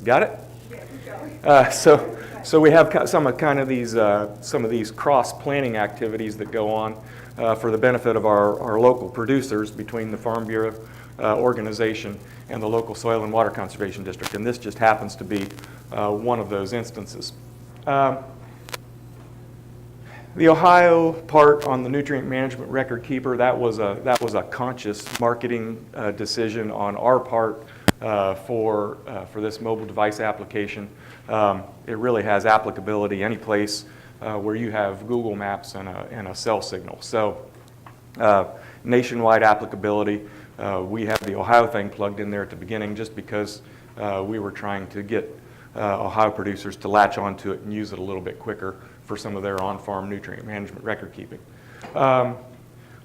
Got it? Yeah, keep going. So we have some of these cross planning activities that go on for the benefit of our local producers between the Farm Bureau organization and the local Soil and Water Conservation District, and this just happens to be one of those instances. The Ohio part on the nutrient management record keeper, that was a conscious marketing decision on our part for this mobile device application. It really has applicability any place where you have Google Maps and a cell signal. So nationwide applicability. We have the Ohio thing plugged in there at the beginning just because we were trying to get Ohio producers to latch onto it and use it a little bit quicker for some of their on-farm nutrient management record keeping.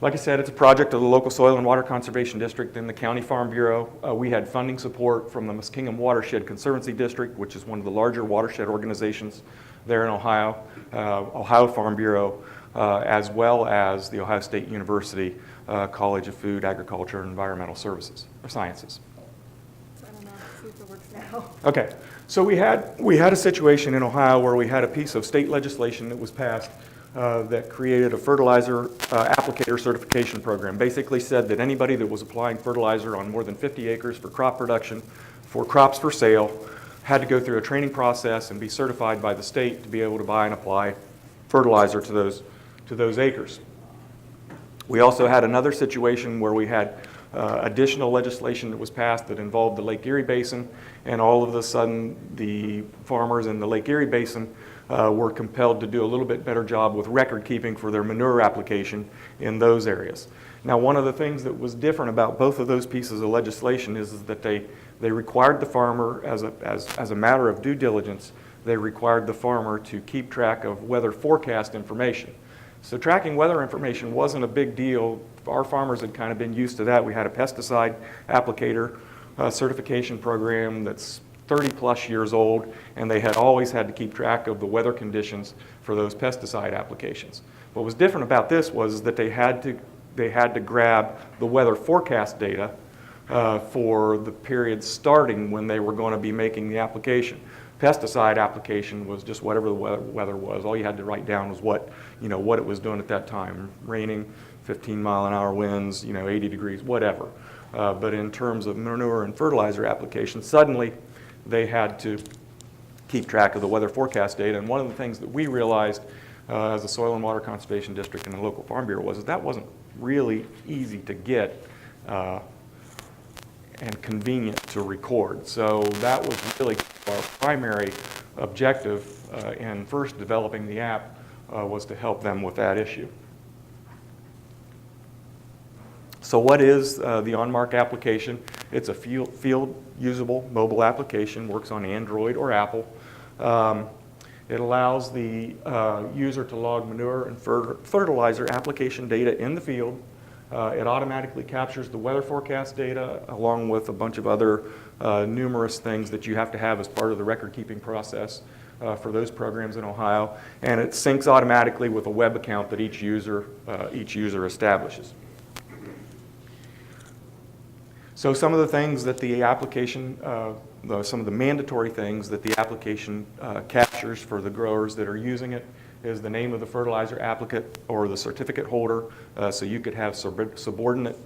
Like I said, it's a project of the local Soil and Water Conservation District and the County Farm Bureau. We had funding support from the Muskingum Watershed Conservancy District, which is one of the larger watershed organizations there in Ohio, Ohio Farm Bureau, as well as the Ohio State University College of Food, Agriculture, and Environmental Services, or Sciences. I don't know, see if it works now. Okay, so we had a situation in Ohio where we had a piece of state legislation that was passed that created a fertilizer applicator certification program. Basically said that anybody that was applying fertilizer on more than 50 acres for crop production, for crops for sale, had to go through a training process and be certified by the state to be able to buy and apply fertilizer to those acres. We also had another situation where we had additional legislation that was passed that involved the Lake Erie Basin, and all of a sudden the farmers in the Lake Erie Basin were compelled to do a little bit better job with record keeping for their manure application in those areas. Now, one of the things that was different about both of those pieces of legislation is that they required the farmer, as a matter of due diligence, they required the farmer to keep track of weather forecast information. So tracking weather information wasn't a big deal. Our farmers had kind of been used to that. We had a pesticide applicator certification program that's 30 plus years old, and they had always had to keep track of the weather conditions for those pesticide applications. What was different about this was that they had to grab the weather forecast data for the period starting when they were going to be making the application. Pesticide application was just whatever the weather was. All you had to write down was what it was doing at that time. Raining, 15-mile-an-hour winds, 80 degrees, whatever. But in terms of manure and fertilizer application, suddenly they had to keep track of the weather forecast data. And one of the things that we realized as a Soil and Water Conservation District and the local Farm Bureau was that wasn't really easy to get and convenient to record. So that was really our primary objective in first developing the app was to help them with that issue. So what is the OnMark application? It's a field usable mobile application, works on Android or Apple. It allows the user to log manure and fertilizer application data in the field. It automatically captures the weather forecast data along with a bunch of other numerous things that you have to have as part of the record keeping process for those programs in Ohio. And it syncs automatically with a web account that each user establishes. So some of the things that the application, some of the mandatory things that the application captures for the growers that are using it is the name of the fertilizer applicant or the certificate holder. So you could have subordinate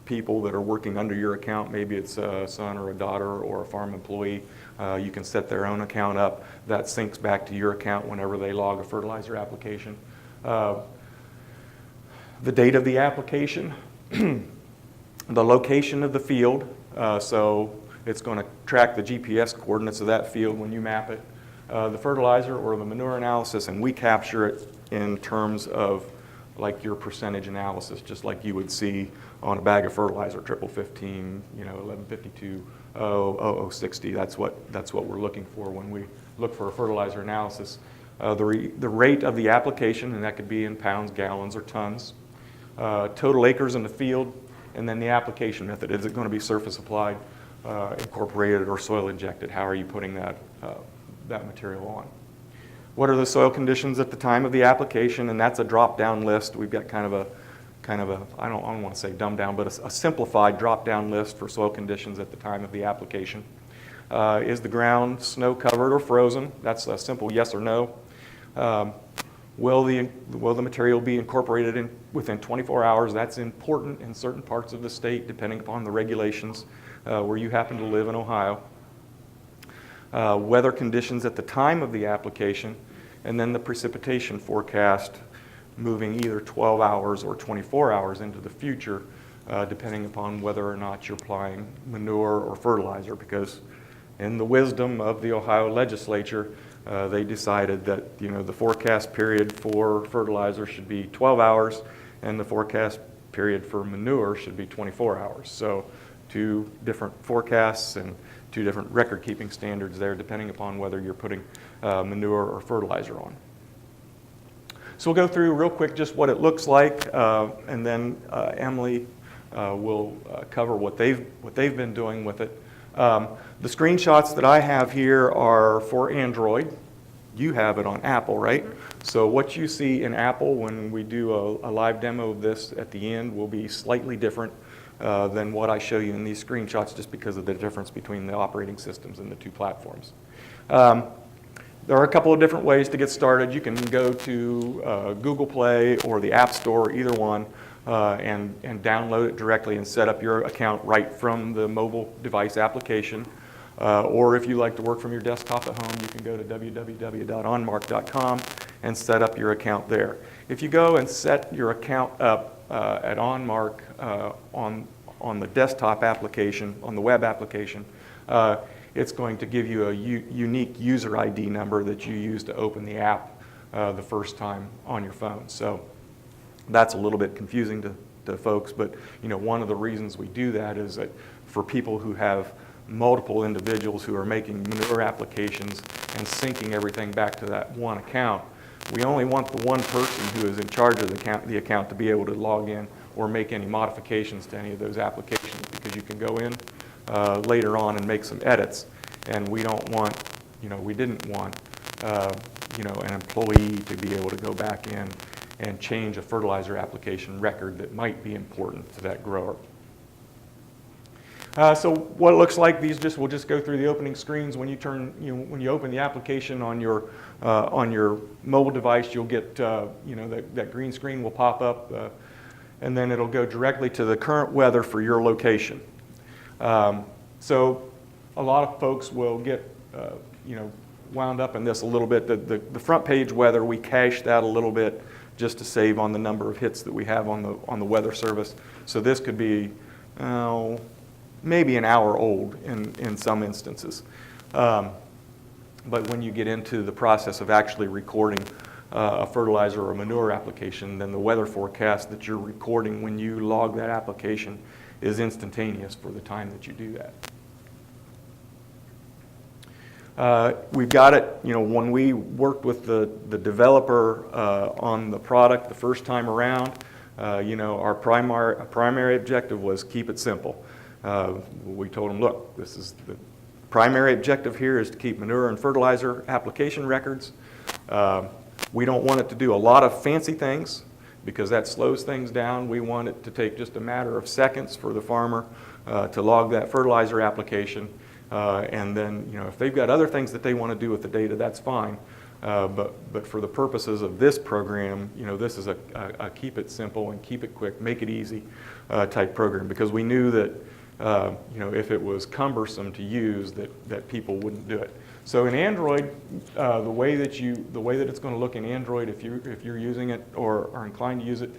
people that are working under your account. Maybe it's a son or a daughter or a farm employee. You can set their own account up. That syncs back to your account whenever they log a fertilizer application. The date of the application, the location of the field. So it's going to track the GPS coordinates of that field when you map it. The fertilizer or the manure analysis, and we capture it in terms of like your percentage analysis, just like you would see on a bag of fertilizer, 1515, 1152, 0060. That's what we're looking for when we look for a fertilizer analysis. The rate of the application, and that could be in pounds, gallons, or tons. Total acres in the field, and then the application method. Is it going to be surface applied, incorporated, or soil injected? How are you putting that material on? What are the soil conditions at the time of the application? And that's a drop-down list. We've got kind of a I don't want to say dumbed down, but a simplified drop-down list for soil conditions at the time of the application. Is the ground snow covered or frozen? That's a simple yes or no. Will the material be incorporated in within 24 hours? That's important in certain parts of the state, depending upon the regulations where you happen to live in Ohio. Weather conditions at the time of the application, and then the precipitation forecast moving either 12 hours or 24 hours into the future, depending upon whether or not you're applying manure or fertilizer, because in the wisdom of the Ohio legislature, they decided that the forecast period for fertilizer should be 12 hours and the forecast period for manure should be 24 hours. So two different forecasts and two different record-keeping standards there, depending upon whether you're putting manure or fertilizer on. So we'll go through real quick just what it looks like, and then Emily will cover what they've been doing with it. The screenshots that I have here are for Android. You have it on Apple, right? So what you see in Apple when we do a live demo of this at the end will be slightly different than what I show you in these screenshots, just because of the difference between the operating systems and the two platforms. There are a couple of different ways to get started. You can go to Google Play or the App Store, either one, and download it directly and set up your account right from the mobile device application. Or if you like to work from your desktop at home, you can go to www.onmark.com and set up your account there. If you go and set your account up at OnMark on the desktop application, on the web application, it's going to give you a unique user ID number that you use to open the app the first time on your phone. So that's a little bit confusing to folks, but one of the reasons we do that is that for people who have multiple individuals who are making manure applications and syncing everything back to that one account, we only want the one person who is in charge of the account to be able to log in or make any modifications to any of those applications, because you can go in later on and make some edits, and we don't want, we didn't want, an employee to be able to go back in and change a fertilizer application record that might be important to that grower. So what it looks like, we'll just go through the opening screens. When you open the application on your mobile device, you'll get, that green screen will pop up, and then it'll go directly to the current weather for your location. So a lot of folks will get, wound up in this a little bit. The front page weather, we cache that a little bit just to save on the number of hits that we have on the weather service. So this could be, maybe an hour old in some instances. But when you get into the process of actually recording a fertilizer or manure application, then the weather forecast that you're recording when you log that application is instantaneous for the time that you do that. We've got it, when we worked with the developer on the product the first time around, our primary objective was keep it simple. We told them, look, this is the primary objective here is to keep manure and fertilizer application records. We don't want it to do a lot of fancy things because that slows things down. We want it to take just a matter of seconds for the farmer to log that fertilizer application. And then, if they've got other things that they want to do with the data, that's fine. But for the purposes of this program, this is a keep it simple and keep it quick, make it easy type program, because we knew that if it was cumbersome to use, that people wouldn't do it. So in Android, the way that it's going to look in Android, if you're using it or are inclined to use it,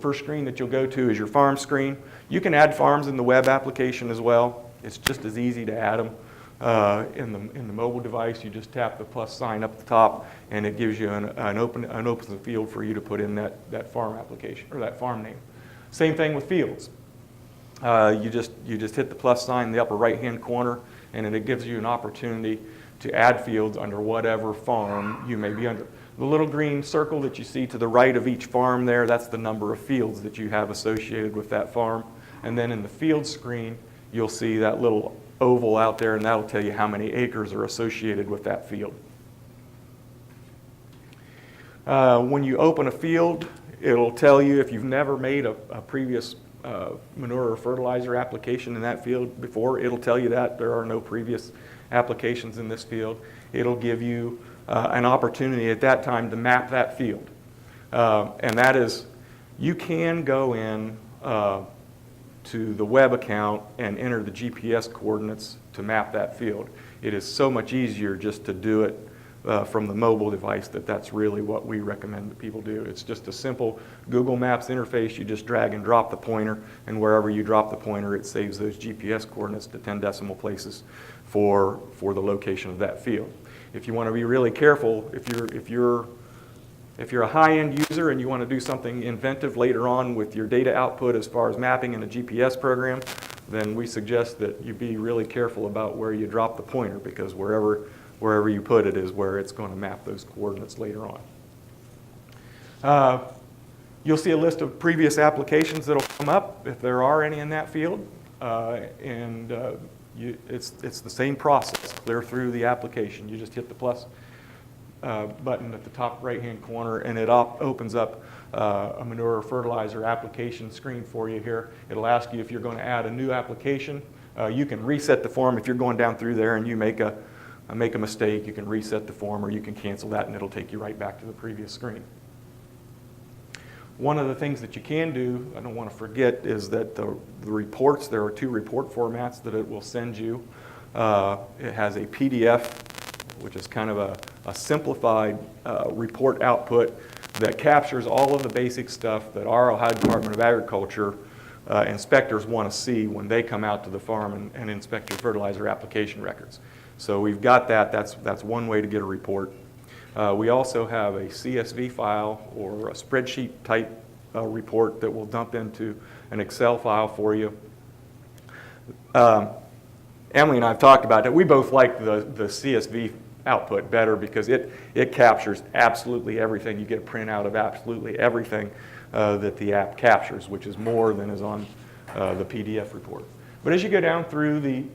first screen that you'll go to is your farm screen. You can add farms in the web application as well. It's just as easy to add them in the mobile device. You just tap the plus sign up the top, and it gives you an open field for you to put in that farm application or that farm name. Same thing with fields. You just hit the plus sign in the upper right-hand corner, and then it gives you an opportunity to add fields under whatever farm you may be under. The little green circle that you see to the right of each farm there, that's the number of fields that you have associated with that farm. And then in the field screen, you'll see that little oval out there, and that'll tell you how many acres are associated with that field. When you open a field, it'll tell you if you've never made a previous manure or fertilizer application in that field before, it'll tell you that there are no previous applications in this field. It'll give you an opportunity at that time to map that field. And that is, you can go in to the web account and enter the GPS coordinates to map that field. It is so much easier just to do it from the mobile device that's really what we recommend that people do. It's just a simple Google Maps interface. You just drag and drop the pointer, and wherever you drop the pointer, it saves those GPS coordinates to 10 decimal places for the location of that field. If you want to be really careful, if you're a high-end user and you want to do something inventive later on with your data output as far as mapping in a GPS program, then we suggest that you be really careful about where you drop the pointer, because wherever you put it is where it's going to map those coordinates later on. You'll see a list of previous applications that will come up if there are any in that field, it's the same process. Clear through the application. You just hit the plus button at the top right-hand corner, and it opens up a manure or fertilizer application screen for you here. It'll ask you if you're going to add a new application. You can reset the form if you're going down through there and you make a mistake. You can reset the form, or you can cancel that, and it'll take you right back to the previous screen. One of the things that you can do, I don't want to forget, is that the reports, there are 2 report formats that it will send you. It has a PDF, which is kind of a simplified report output that captures all of the basic stuff that our Ohio Department of Agriculture inspectors want to see when they come out to the farm and inspect your fertilizer application records. So we've got that. That's one way to get a report. We also have a CSV file or a spreadsheet type report that will dump into an Excel file for you. Emily and I have talked about that. We both like the CSV output better because it captures absolutely everything. You get a printout of absolutely everything that the app captures, which is more than is on the PDF report. But as you go down through the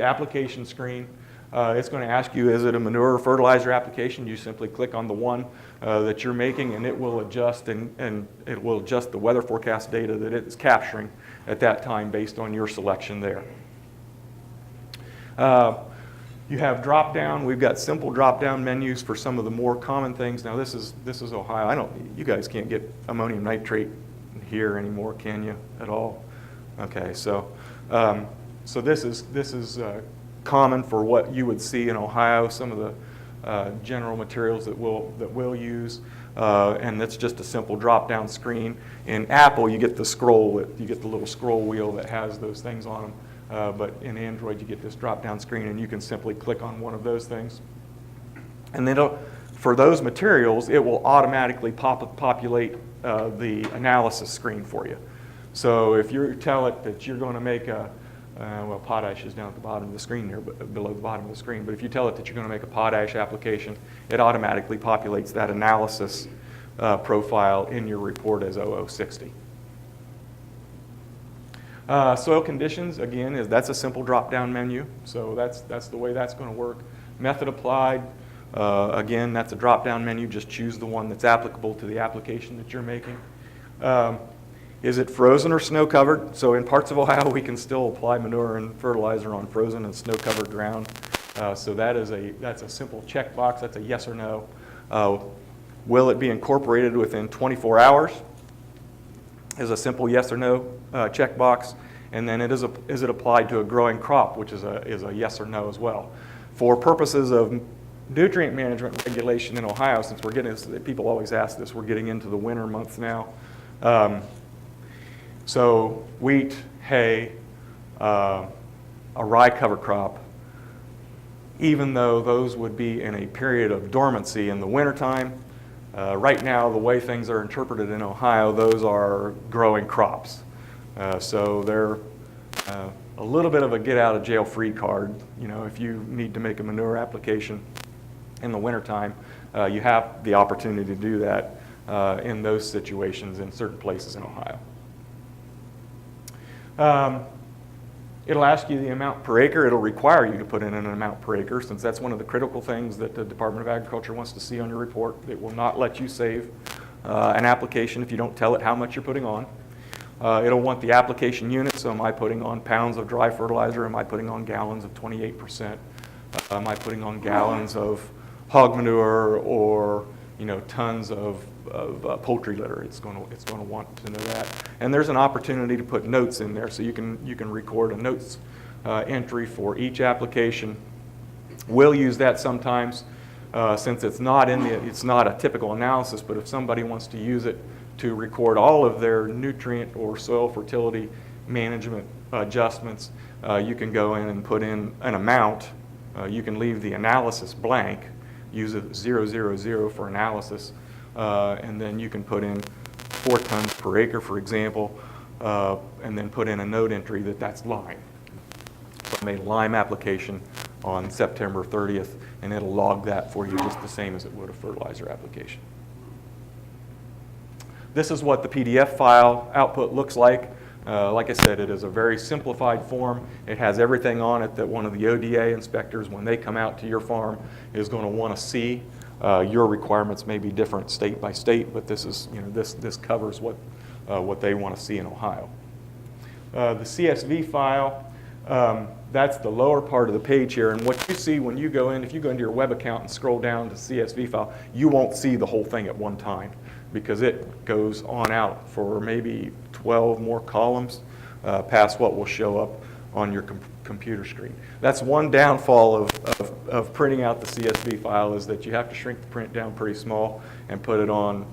application screen, it's going to ask you, is it a manure or fertilizer application? You simply click on the one that you're making, and it will adjust and it will adjust the weather forecast data that it's capturing at that time based on your selection there. You have drop-down. We've got simple drop-down menus for some of the more common things. Now this is Ohio. You guys can't get ammonium nitrate here anymore, can you, at all? Okay, so this is common for what you would see in Ohio. Some of the general materials that we'll use, and that's just a simple drop-down screen. In Apple, you get the little scroll wheel that has those things on them. But in Android, you get this drop-down screen, and you can simply click on one of those things. And then for those materials, it will automatically populate the analysis screen for you. So if you tell it that you're going to make potash is down at the bottom of the screen here, below the bottom of the screen. But if you tell it that you're going to make a potash application, it automatically populates that analysis profile in your report as 0060. Soil conditions, again, that's a simple drop-down menu. So that's the way that's going to work. Method applied, again, that's a drop-down menu. Just choose the one that's applicable to the application that you're making. Is it frozen or snow-covered? So in parts of Ohio, we can still apply manure and fertilizer on frozen and snow-covered ground. So that's a simple checkbox. That's a yes or no. Will it be incorporated within 24 hours? Is a simple yes or no checkbox. And then is it applied to a growing crop, which is a yes or no as well. For purposes of nutrient management regulation in Ohio, since people always ask this, we're getting into the winter months now. So wheat, hay, a rye cover crop, even though those would be in a period of dormancy in the wintertime, right now the way things are interpreted in Ohio, those are growing crops. So they're a little bit of a get-out-of-jail-free card. You know, if you need to make a manure application in the wintertime, you have the opportunity to do that in those situations in certain places in Ohio. It'll ask you the amount per acre. It'll require you to put in an amount per acre, since that's one of the critical things that the Department of Agriculture wants to see on your report. It will not let you save an application if you don't tell it how much you're putting on. It'll want the application unit, so am I putting on pounds of dry fertilizer? Am I putting on gallons of 28%? Am I putting on gallons of hog manure or tons of poultry litter? It's going to want to know that. And there's an opportunity to put notes in there, so you can record a notes entry for each application. We'll use that sometimes since it's not a typical analysis, but if somebody wants to use it to record all of their nutrient or soil fertility management adjustments, you can go in and put in an amount. You can leave the analysis blank, use it 000 for analysis, and then you can put in 4 tons per acre, for example, and then put in a note entry that's lime. So I made a lime application on September 30th, and it'll log that for you just the same as it would a fertilizer application. This is what the PDF file output looks like. Like I said, it is a very simplified form. It has everything on it that one of the ODA inspectors, when they come out to your farm, is going to want to see. Your requirements may be different state by state, but this is, this covers what they want to see in Ohio. The CSV file, that's the lower part of the page here, and what you see when you go in, if you go into your web account and scroll down to CSV file, you won't see the whole thing at one time, because it goes on out for maybe 12 more columns past what will show up on your computer screen. That's one downfall of printing out the CSV file, is that you have to shrink the print down pretty small and put it on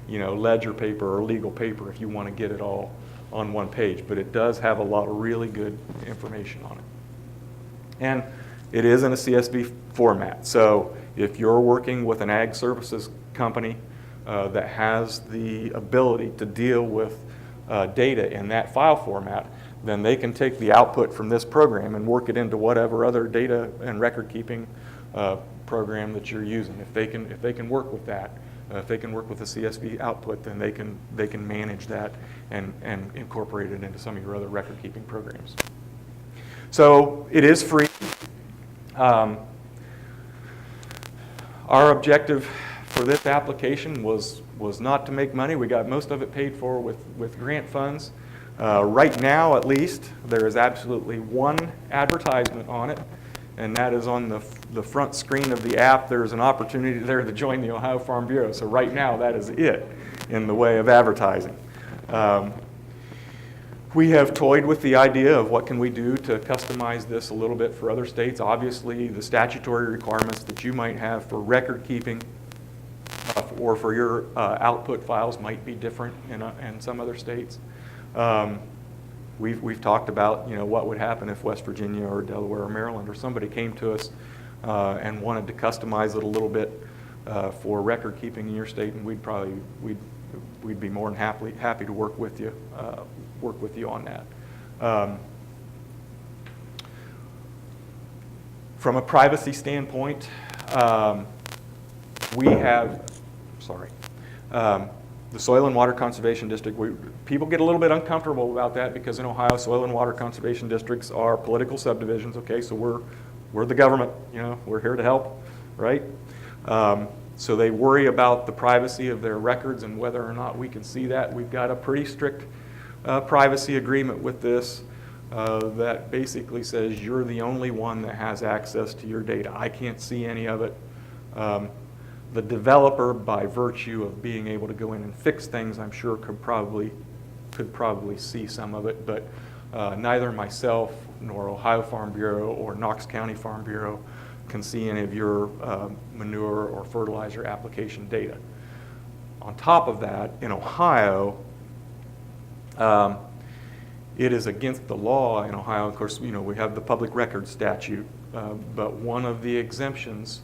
ledger paper or legal paper if you want to get it all on one page. But it does have a lot of really good information on it. And it is in a CSV format. So if you're working with an ag services company that has the ability to deal with data in that file format, then they can take the output from this program and work it into whatever other data and record keeping program that you're using. If they can work with that, if they can work with the CSV output, then they can manage that and incorporate it into some of your other record keeping programs. So it is free. Our objective for this application was not to make money. We got most of it paid for with grant funds. Right now, at least, there is absolutely one advertisement on it, and that is on the front screen of the app. There's an opportunity there to join the Ohio Farm Bureau. So right now, that is it in the way of advertising. We have toyed with the idea of what can we do to customize this a little bit for other states. Obviously, the statutory requirements that you might have for record keeping or for your output files might be different in some other states. We've talked about what would happen if West Virginia or Delaware or Maryland or somebody came to us and wanted to customize it a little bit for record keeping in your state, and we'd be more than happy to work with you on that. From a privacy standpoint, we have, the Soil and Water Conservation District, people get a little bit uncomfortable about that because in Ohio, Soil and Water Conservation Districts are political subdivisions, okay? So we're the government, we're here to help, right? So they worry about the privacy of their records and whether or not we can see that. We've got a pretty strict privacy agreement with this that basically says you're the only one that has access to your data. I can't see any of it. The developer, by virtue of being able to go in and fix things, I'm sure could probably see some of it, but neither myself nor Ohio Farm Bureau or Knox County Farm Bureau can see any of your manure or fertilizer application data. On top of that, in Ohio, it is against the law in Ohio. Of course, we have the public records statute, but one of the exemptions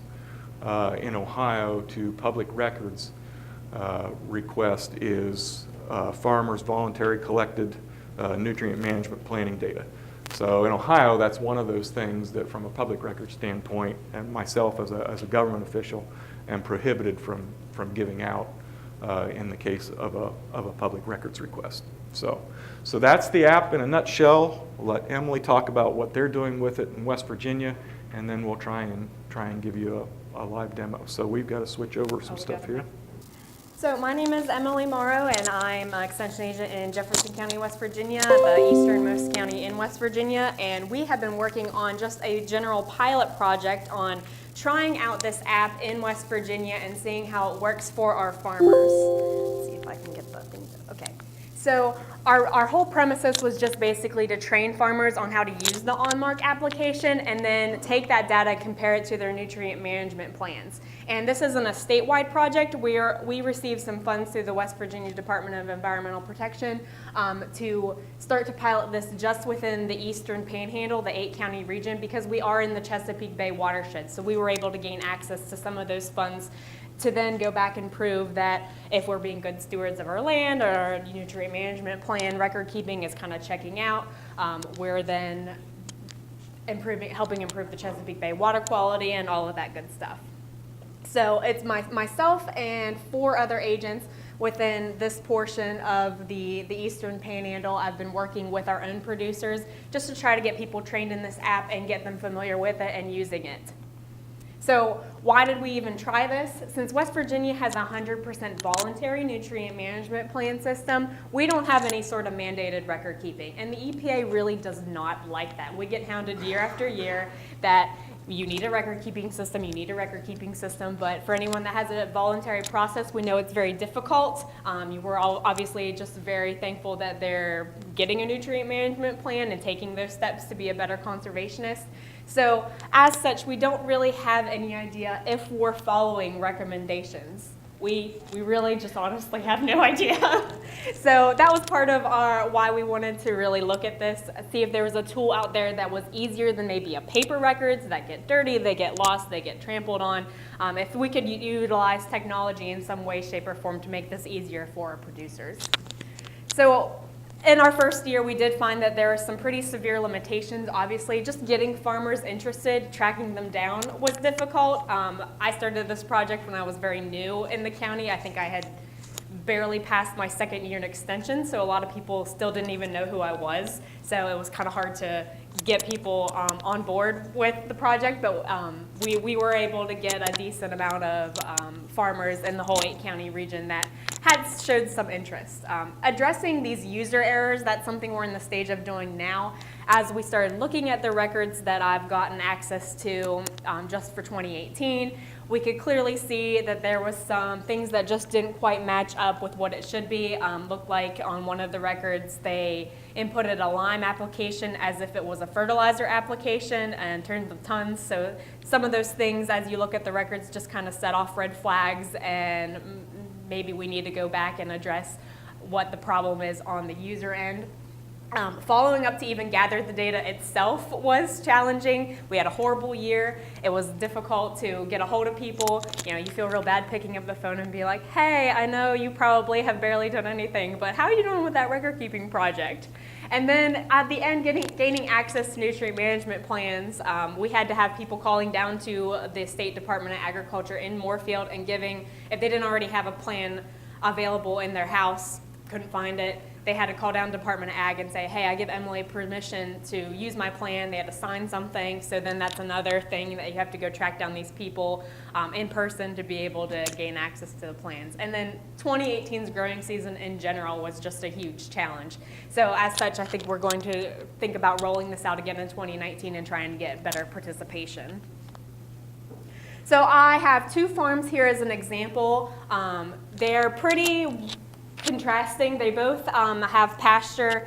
in Ohio to public records request is farmers' voluntary collected nutrient management planning data. So in Ohio, that's one of those things that from a public records standpoint, and myself as a government official, am prohibited from giving out in the case of a public records request. So that's the app in a nutshell. We'll let Emily talk about what they're doing with it in West Virginia, and then we'll try and give you a live demo. So we've got to switch over some stuff here. So my name is Emily Morrow, and I'm an extension agent in Jefferson County, West Virginia, the easternmost county in West Virginia, and we have been working on just a general pilot project on trying out this app in West Virginia and seeing how it works for our farmers. Let's see if I can get the thing. Okay. So our whole premises was just basically to train farmers on how to use the OnMark application and then take that data and compare it to their nutrient management plans. And this isn't a statewide project. We received some funds through the West Virginia Department of Environmental Protection to start to pilot this just within the Eastern Panhandle, the 8-county region, because we are in the Chesapeake Bay watershed. So we were able to gain access to some of those funds to then go back and prove that if we're being good stewards of our land or our nutrient management plan, record keeping is kind of checking out, we're then helping improve the Chesapeake Bay water quality and all of that good stuff. So it's myself and 4 other agents within this portion of the Eastern Panhandle. I've been working with our own producers just to try to get people trained in this app and get them familiar with it and using it. So why did we even try this? Since West Virginia has a 100% voluntary nutrient management plan system, we don't have any sort of mandated record keeping. And the EPA really does not like that. We get hounded year after year that you need a record keeping system, you need a record keeping system, but for anyone that has a voluntary process, we know it's very difficult. We're all obviously just very thankful that they're getting a nutrient management plan and taking those steps to be a better conservationist. So as such, we don't really have any idea if we're following recommendations. We really just honestly have no idea. So that was part of why we wanted to really look at this, see if there was a tool out there that was easier than maybe a paper records that get dirty, they get lost, they get trampled on. If we could utilize technology in some way, shape, or form to make this easier for our producers. So in our first year, we did find that there are some pretty severe limitations. Obviously, just getting farmers interested, tracking them down was difficult. I started this project when I was very new in the county. I think I had barely passed my second year in extension, so a lot of people still didn't even know who I was. So it was kind of hard to get people on board with the project, but we were able to get a decent amount of farmers in the whole 8-county region that had showed some interest. Addressing these user errors, that's something we're in the stage of doing now. As we started looking at the records that I've gotten access to just for 2018, we could clearly see that there was some things that just didn't quite match up with what it should be. Looked like on one of the records they inputted a lime application as if it was a fertilizer application and turned the tons. So some of those things, as you look at the records, just kind of set off red flags, and maybe we need to go back and address what the problem is on the user end. Following up to even gather the data itself was challenging. We had a horrible year. It was difficult to get a hold of people. You know, you feel real bad picking up the phone and be like, hey, I know you probably have barely done anything, but how are you doing with that record keeping project? And then at the end, gaining access to nutrient management plans, we had to have people calling down to the State Department of Agriculture in Moorefield and giving, if they didn't already have a plan available in their house, couldn't find it, they had to call down Department of Ag and say, hey, I give Emily permission to use my plan. They had to sign something. So then that's another thing that you have to go track down these people in person to be able to gain access to the plans. And then 2018's growing season in general was just a huge challenge. So as such, I think we're going to think about rolling this out again in 2019 and trying to get better participation. So I have 2 farms here as an example. They're pretty contrasting. They both have pasture.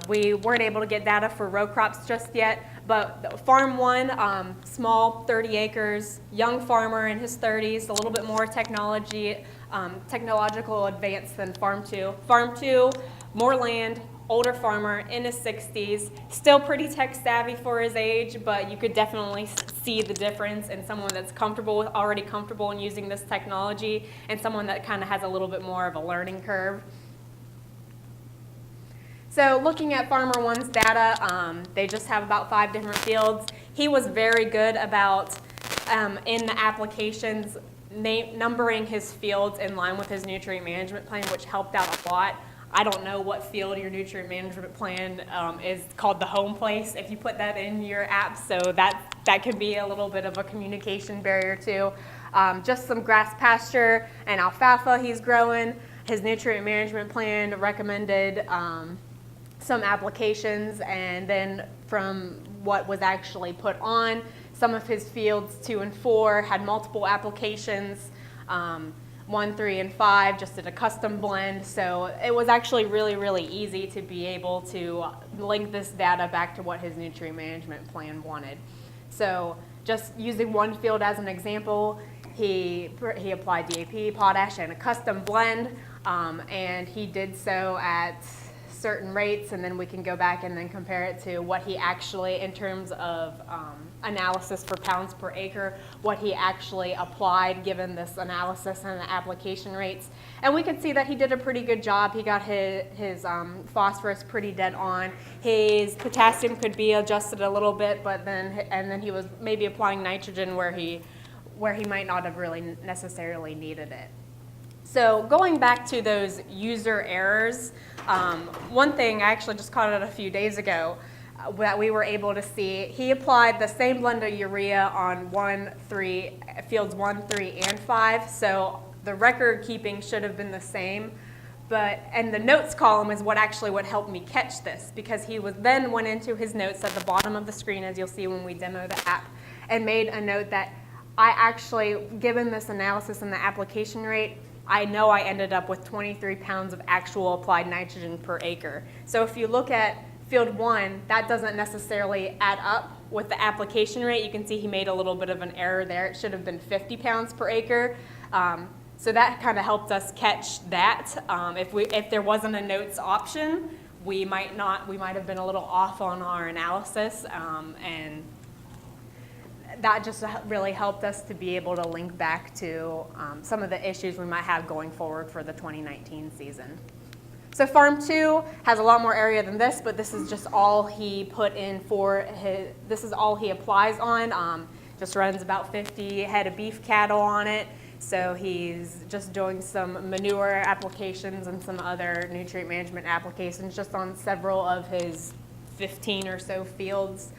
We weren't able to get data for row crops just yet, but farm 1, small, 30 acres, young farmer in his 30s, a little bit more technological advance than farm 2. Farm 2, more land, older farmer in his 60s, still pretty tech savvy for his age, but you could definitely see the difference in someone that's already comfortable in using this technology and someone that kind of has a little bit more of a learning curve. So looking at farmer 1's data, they just have about 5 different fields. He was very good about, in the applications, numbering his fields in line with his nutrient management plan, which helped out a lot. I don't know what field your nutrient management plan is called the home place if you put that in your app, so that could be a little bit of a communication barrier too. just some grass pasture and alfalfa he's growing. His nutrient management plan recommended some applications, and then from what was actually put on, some of his fields 2 and 4 had multiple applications. 1, 3, and 5 just did a custom blend. So it was actually really, really easy to be able to link this data back to what his nutrient management plan wanted. So just using one field as an example, he applied DAP, potash, and a custom blend, and he did so at certain rates, and then we can go back and then compare it to what he actually, in terms of analysis for pounds per acre, what he actually applied given this analysis and the application rates. And we could see that he did a pretty good job. He got his phosphorus pretty dead on. His potassium could be adjusted a little bit, but then he was maybe applying nitrogen where he might not have really necessarily needed it. So going back to those user errors, one thing, I actually just caught it a few days ago, that we were able to see, he applied the same blend of urea on fields 1, 3, and 5, so the record keeping should have been the same, and the notes column is what helped me catch this, because he then went into his notes at the bottom of the screen, as you'll see when we demo the app, and made a note that I actually, given this analysis and the application rate, I know I ended up with 23 pounds of actual applied nitrogen per acre. So if you look at field 1, that doesn't necessarily add up with the application rate. You can see he made a little bit of an error there. It should have been 50 pounds per acre. So that kind of helped us catch that. If there wasn't a notes option, we might have been a little off on our analysis, and that just really helped us to be able to link back to some of the issues we might have going forward for the 2019 season. So Farm 2 has a lot more area than this, but this is just all he put in this is all he applies on. Just runs about 50 head of beef cattle on it. So he's just doing some manure applications and some other nutrient management applications just on several of his 15 or so fields.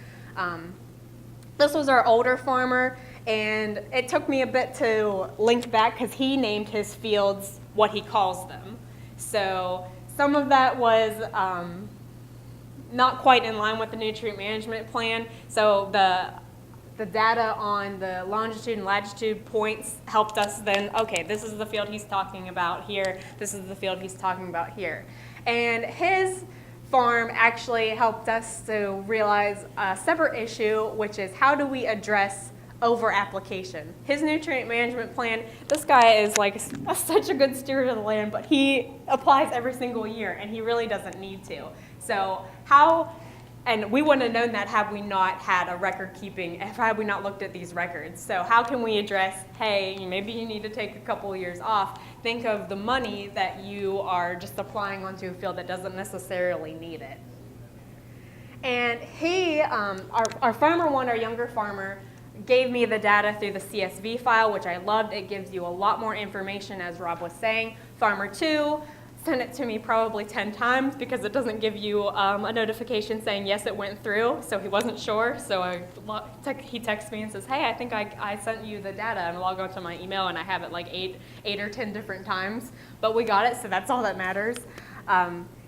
This was our older farmer, and it took me a bit to link back because he named his fields what he calls them. So some of that was not quite in line with the nutrient management plan. So the data on the longitude and latitude points helped us then, okay, this is the field he's talking about here, this is the field he's talking about here. And his farm actually helped us to realize a separate issue, which is how do we address over-application. His nutrient management plan, this guy is like such a good steward of the land, but he applies every single year, and he really doesn't need to. So and we wouldn't have known that had we not had a record keeping, had we not looked at these records. So how can we address, hey, maybe you need to take a couple of years off. Think of the money that you are just applying onto a field that doesn't necessarily need it. And our farmer one, our younger farmer, gave me the data through the CSV file, which I loved. It gives you a lot more information, as Rob was saying. Farmer 2 sent it to me probably 10 times because it doesn't give you a notification saying, yes, it went through. So he wasn't sure. So he texts me and says, hey, I think I sent you the data, and log on to my email, and I have it like 8 or 10 different times. But we got it, so that's all that matters.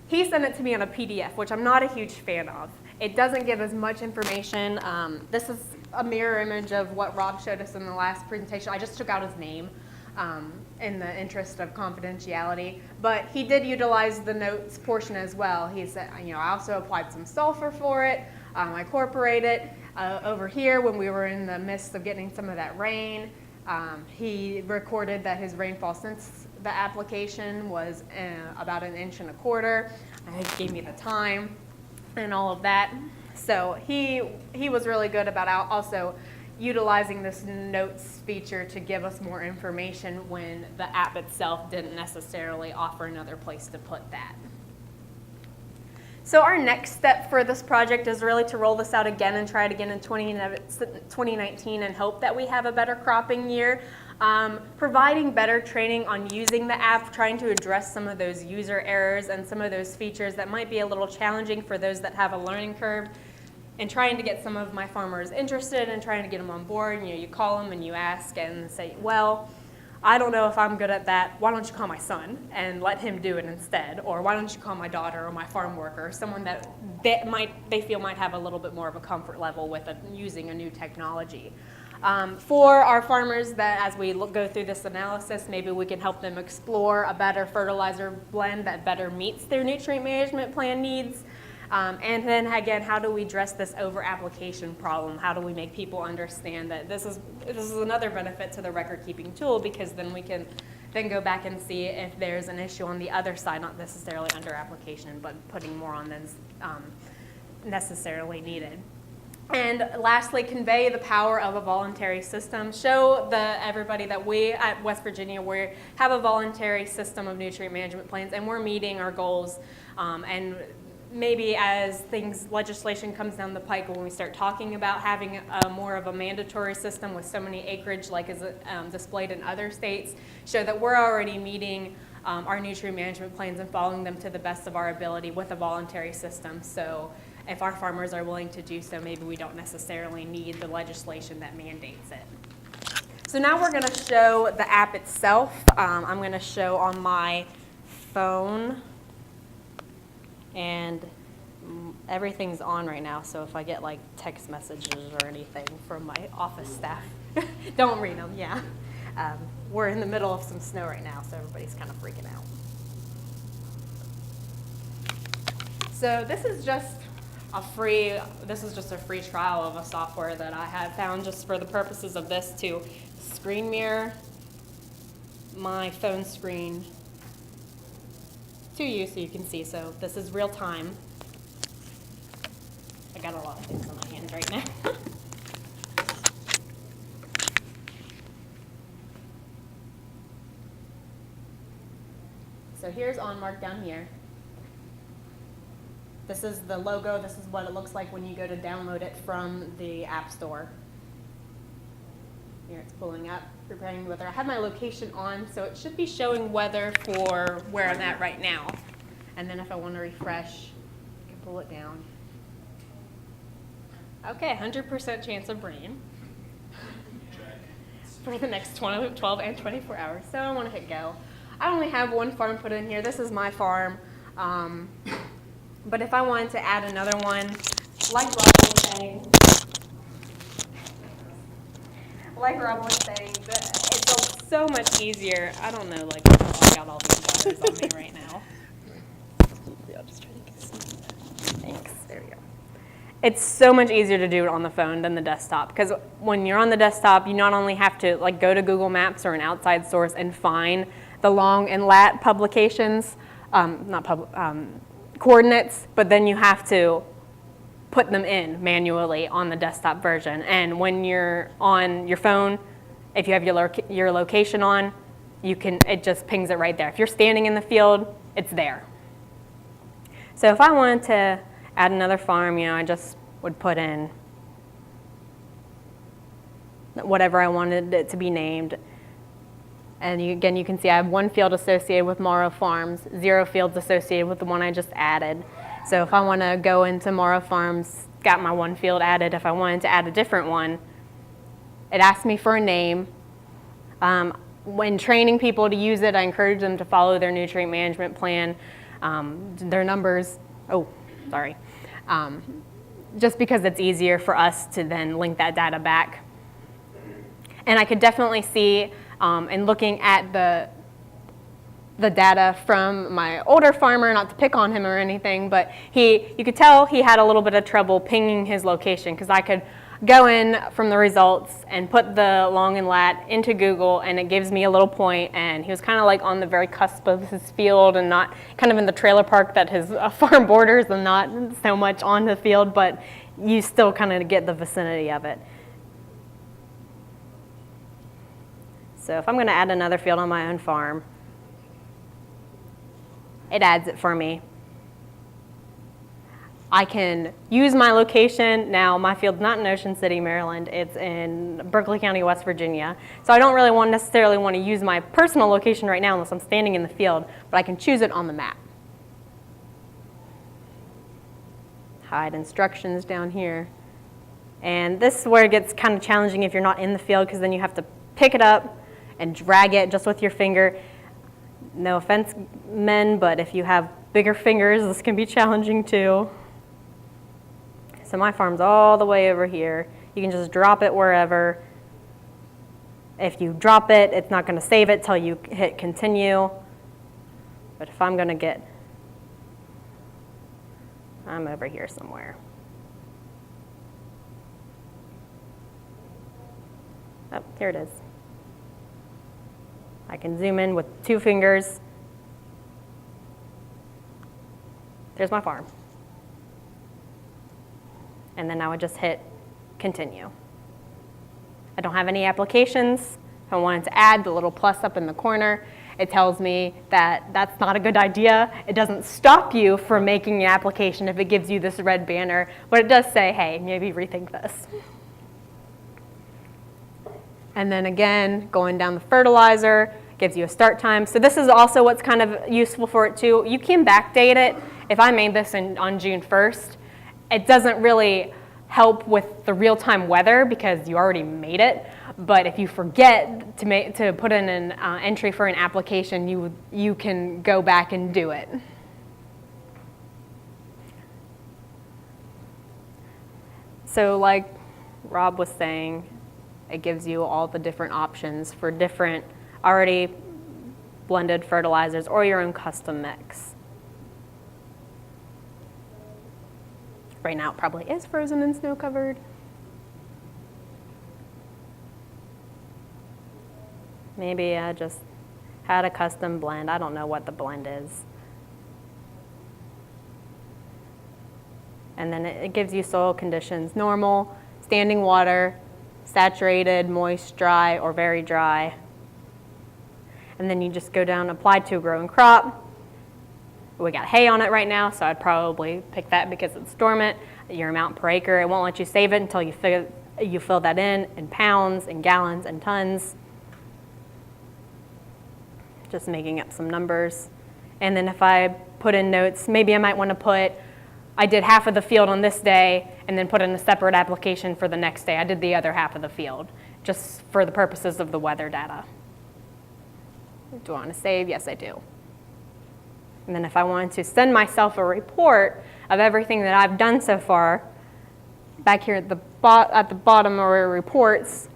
He sent it to me on a PDF, which I'm not a huge fan of. It doesn't give as much information. This is a mirror image of what Rob showed us in the last presentation. I just took out his name in the interest of confidentiality, but he did utilize the notes portion as well. He said, I also applied some sulfur for it. I incorporated it over here when we were in the midst of getting some of that rain. He recorded that his rainfall since the application was about 1.25 inches. He gave me the time and all of that. So he was really good about also utilizing this notes feature to give us more information when the app itself didn't necessarily offer another place to put that. So our next step for this project is really to roll this out again and try it again in 2019 and hope that we have a better cropping year. Providing better training on using the app, trying to address some of those user errors and some of those features that might be a little challenging for those that have a learning curve. and trying to get some of my farmers interested and trying to get them on board. You call them and you ask and say, well, I don't know if I'm good at that. Why don't you call my son and let him do it instead? Or why don't you call my daughter or my farm worker, someone that they feel might have a little bit more of a comfort level with using a new technology. For our farmers that as we go through this analysis, maybe we can help them explore a better fertilizer blend that better meets their nutrient management plan needs. And then again, how do we address this over-application problem? How do we make people understand that this is another benefit to the record-keeping tool, because then we can then go back and see if there's an issue on the other side, not necessarily under-application, but putting more on than necessarily needed. And lastly, convey the power of a voluntary system. Show everybody that we at West Virginia have a voluntary system of nutrient management plans, and we're meeting our goals. And maybe as legislation comes down the pike, when we start talking about having more of a mandatory system with so many acreage like is displayed in other states, show that we're already meeting our nutrient management plans and following them to the best of our ability with a voluntary system. So if our farmers are willing to do so, maybe we don't necessarily need the legislation that mandates it. So now we're going to show the app itself. I'm going to show on my phone, and everything's on right now, so if I get like text messages or anything from my office staff, don't read them, yeah. We're in the middle of some snow right now, so everybody's kind of freaking out. So this is just a free trial of a software that I had found just for the purposes of this to screen mirror my phone screen to you so you can see. So this is real time. I got a lot of things in my hand right now. So here's OnMark down here. This is the logo. This is what it looks like when you go to download it from the App Store. Here it's pulling up, preparing weather. I have my location on, so it should be showing weather for where I'm at right now. And then if I want to refresh, I can pull it down. Okay, 100% chance of rain for the next 12 and 24 hours. So I want to hit go. I only have one farm put in here. This is my farm. But if I wanted to add another one, like Rob was saying, it's so much easier. I don't know, like, I got all these buttons on me right now. I'll just try to get some. Thanks. There we go. It's so much easier to do it on the phone than the desktop, because when you're on the desktop, you not only have to like go to Google Maps or an outside source and find the long and lat publications, coordinates, but then you have to put them in manually on the desktop version. And when you're on your phone, if you have your location on, it just pings it right there. If you're standing in the field, it's there. So if I wanted to add another farm, I just would put in whatever I wanted it to be named. And again, you can see I have one field associated with Morrow Farms, 0 fields associated with the one I just added. So if I want to go into Morrow Farms, got my one field added. If I wanted to add a different one, it asks me for a name. When training people to use it, I encourage them to follow their nutrient management plan, their numbers. Just because it's easier for us to then link that data back. And I could definitely see and looking at the data from my older farmer, not to pick on him or anything, but you could tell he had a little bit of trouble pinging his location, because I could go in from the results and put the long and lat into Google, and it gives me a little point, and he was kind of like on the very cusp of his field and not kind of in the trailer park that his farm borders and not so much on the field, but you still kind of get the vicinity of it. So if I'm going to add another field on my own farm, it adds it for me. I can use my location. Now, my field's not in Ocean City, Maryland. It's in Berkeley County, West Virginia. So I don't really necessarily want to use my personal location right now unless I'm standing in the field, but I can choose it on the map. Hide instructions down here. And this is where it gets kind of challenging if you're not in the field, because then you have to pick it up and drag it just with your finger. No offense, men, but if you have bigger fingers, this can be challenging too. So my farm's all the way over here. You can just drop it wherever. If you drop it, it's not going to save it till you hit continue. But if I'm going to get, I'm over here somewhere. Oh, here it is. I can zoom in with 2 fingers. There's my farm. And then I would just hit continue. I don't have any applications. If I wanted to add the little plus up in the corner, it tells me that that's not a good idea. It doesn't stop you from making an application if it gives you this red banner, but it does say, hey, maybe rethink this. And then again, going down the fertilizer, gives you a start time. So this is also what's kind of useful for it too. You can backdate it. If I made this on June 1st, it doesn't really help with the real-time weather because you already made it. But if you forget to put in an entry for an application, you can go back and do it. So like Rob was saying, it gives you all the different options for different already blended fertilizers or your own custom mix. Right now it probably is frozen and snow covered. Maybe I just had a custom blend. I don't know what the blend is. And then it gives you soil conditions: normal, standing water, saturated, moist, dry, or very dry. And then you just go down, apply to a growing crop. We got hay on it right now, so I'd probably pick that because it's dormant. Your amount per acre, it won't let you save it until you fill that in pounds and gallons and tons. Just making up some numbers. And then if I put in notes, maybe I might want to put, I did half of the field on this day, and then put in a separate application for the next day. I did the other half of the field, just for the purposes of the weather data. Do I want to save? Yes, I do. And then if I wanted to send myself a report of everything that I've done so far, back here at the bottom are reports,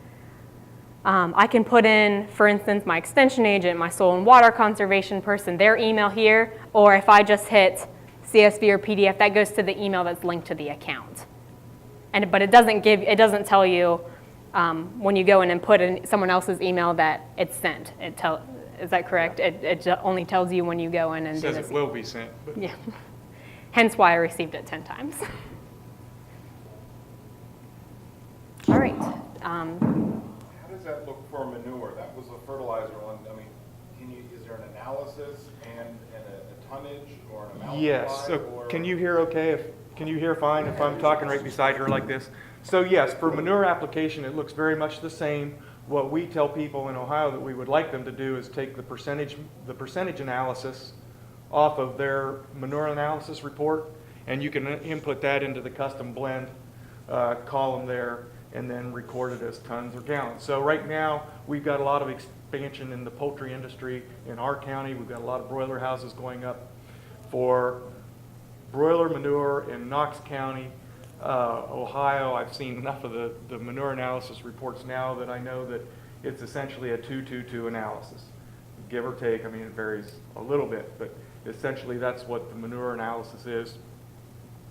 I can put in, for instance, my extension agent, my soil and water conservation person, their email here, or if I just hit CSV or PDF, that goes to the email that's linked to the account. But it doesn't tell you when you go in and put in someone else's email that it's sent. Is that correct? It only tells you when you go in and do this. It says it will be sent. But yeah. Hence why I received it 10 times. All right. How does that look for manure? That was a fertilizer one. I mean, is there an analysis and a tonnage or an amount? yes. So can you hear okay? Can you hear fine if I'm talking right beside her like this? So yes, for manure application, it looks very much the same. What we tell people in Ohio that we would like them to do is take the percentage analysis off of their manure analysis report, and you can input that into the custom blend column there, and then record it as tons or gallons. So right now, we've got a lot of expansion in the poultry industry in our county. We've got a lot of broiler houses going up for broiler manure in Knox County, Ohio. I've seen enough of the manure analysis reports now that I know that it's essentially a 2-2-2 analysis, give or take. I mean, it varies a little bit, but essentially that's what the manure analysis is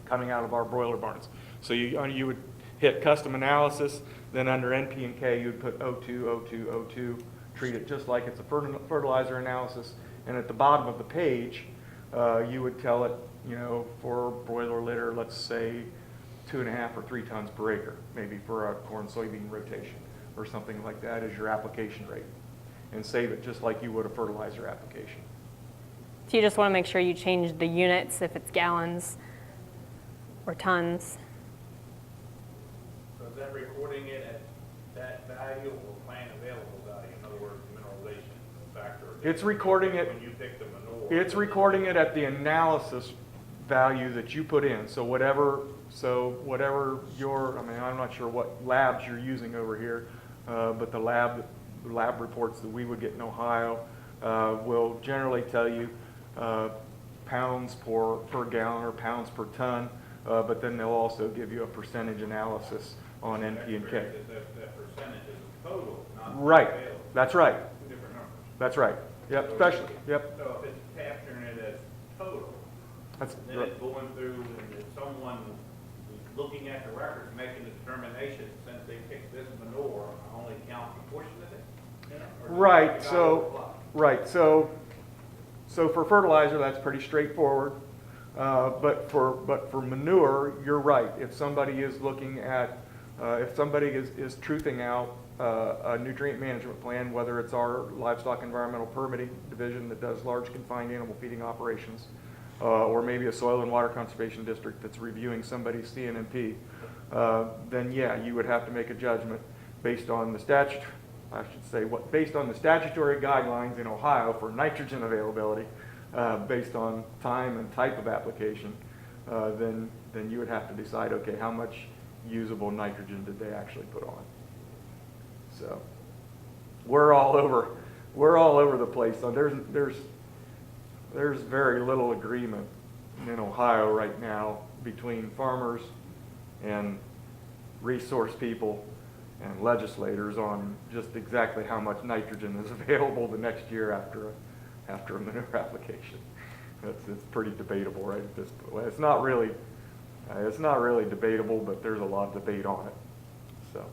coming out of our broiler barns. So you would hit custom analysis, then under NP and K, you'd put O2, O2, O2, treat it just like it's a fertilizer analysis, and at the bottom of the page, you would tell it, for broiler litter, let's say 2.5 or 3 tons per acre, maybe for a corn soybean rotation or something like that as your application rate, and save it just like you would a fertilizer application. So you just want to make sure you change the units if it's gallons or tons. So is that recording it at that value or plan available value? In other words, mineralization factor? It's recording it. When you pick the manure. It's recording it at the analysis value that you put in. So whatever your, I mean, I'm not sure what labs you're using over here, but the lab reports that we would get in Ohio will generally tell you pounds per gallon or pounds per ton, but then they'll also give you a percentage analysis on NP and K. That percentage is total, not Right, available. that's right, Two different numbers. that's right. Yep, especially, yep. So if it's capturing it as total, That's then it's going through, and if someone is looking at the records, making the determination, since they picked this manure, I only count a portion of it? You know, or does Right, it so, apply? right, so for fertilizer, that's pretty straightforward. But for manure, you're right. If somebody is looking at, if somebody is truthing out a nutrient management plan, whether it's our livestock environmental permitting division that does large confined animal feeding operations, or maybe a soil and water conservation district that's reviewing somebody's CNMP, then yeah, you would have to make a judgment based on the statute, I should say, based on the statutory guidelines in Ohio for nitrogen availability, based on time and type of application, then you would have to decide, okay, how much usable nitrogen did they actually put on? So we're all over the place. So there's very little agreement in Ohio right now between farmers and resource people and legislators on just exactly how much nitrogen is available the next year after a manure application. It's pretty debatable right at this point. It's not really debatable, but there's a lot of debate on it. So.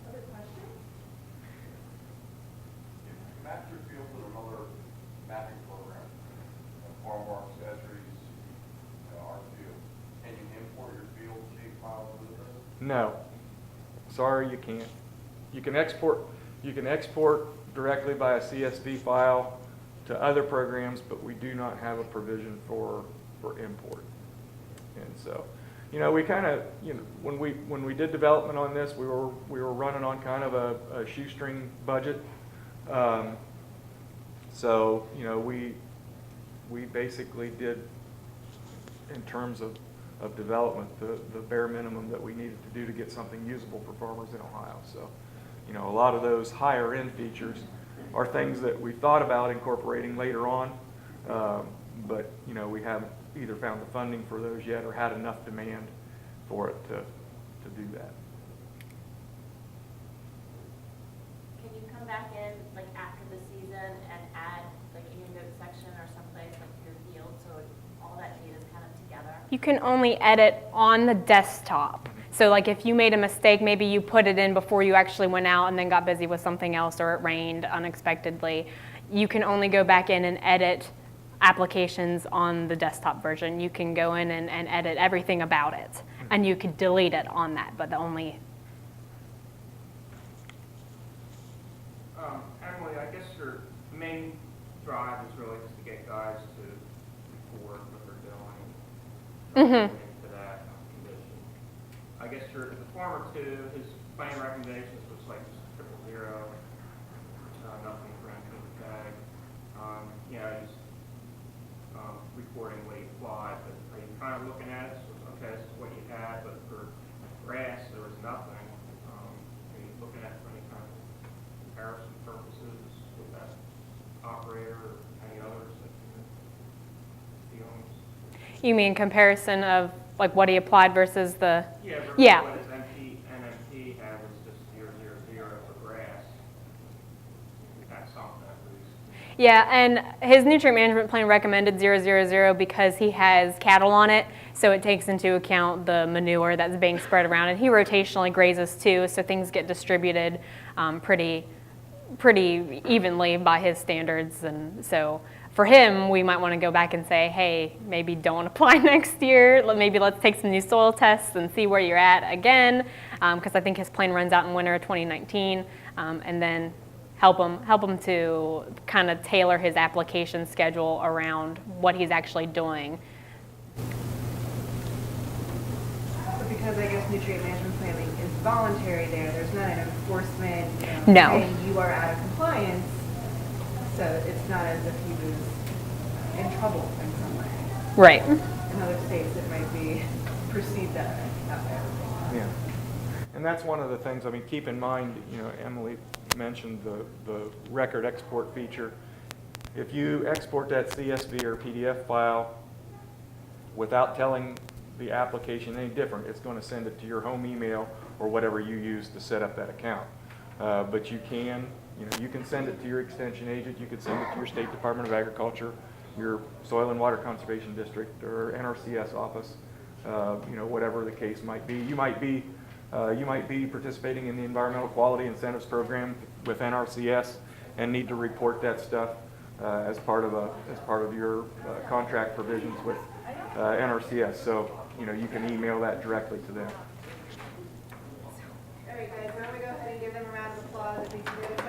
Other questions? You map your field with another mapping program, farm works, entries, our field. Can you import your field shape file with this? No, sorry, you can't. You can export directly by a CSV file to other programs, but we do not have a provision for import. And so, we kind of, when we did development on this, we were running on kind of a shoestring budget. So, we basically did, in terms of development, the bare minimum that we needed to do to get something usable for farmers in Ohio. So, a lot of those higher end features are things that we thought about incorporating later on, but we haven't either found the funding for those yet or had enough demand for it to do that. Can you come back in like after the season and add like in your notes section or someplace like your field so all that data is kind of together? You can only edit on the desktop. So like if you made a mistake, maybe you put it in before you actually went out and then got busy with something else or it rained unexpectedly, you can only go back in and edit applications on the desktop version. You can go in and edit everything about it, and you could delete it on that, but the only... Emily, I guess your main drive is really just to get guys to record what they're doing, into that condition. I guess the farmer too, his plan recommendations was like just 000, nothing for anything to tag. Just recording what he applied, but are you kind of looking at it, so, okay, this is what you had, but for grass, there was nothing. Are you looking at for any kind of comparison purposes with that operator or any others that he owns? You mean comparison of like what he applied versus the... Yeah. What his NMP had was just 000 for grass. That's something at least. Yeah, and his nutrient management plan recommended 000 because he has cattle on it, so it takes into account the manure that's being spread around, and he rotationally grazes too, so things get distributed pretty evenly by his standards. And so for him, we might want to go back and say, hey, maybe don't apply next year. Maybe let's take some new soil tests and see where you're at again, because I think his plan runs out in winter of 2019, and then help him to kind of tailor his application schedule around what he's actually doing. But because I guess nutrient management planning is voluntary there's not an enforcement, No. saying you are out of compliance, so it's not as if he was in trouble in some way. Right. In other states, it might be perceived that way, not by everybody. Yeah. And that's one of the things, I mean, keep in mind, Emily mentioned the record export feature. If you export that CSV or PDF file without telling the application any different, it's going to send it to your home email or whatever you use to set up that account. But you can send it to your extension agent, you could send it to your State Department of Agriculture, your Soil and Water Conservation District, or NRCS office, whatever the case might be. You might be participating in the Environmental Quality Incentives Program with NRCS and need to report that stuff as part of your contract provisions with NRCS. So you can email that directly to them. All right, guys, why don't we go ahead and give them a round of applause if we can do it.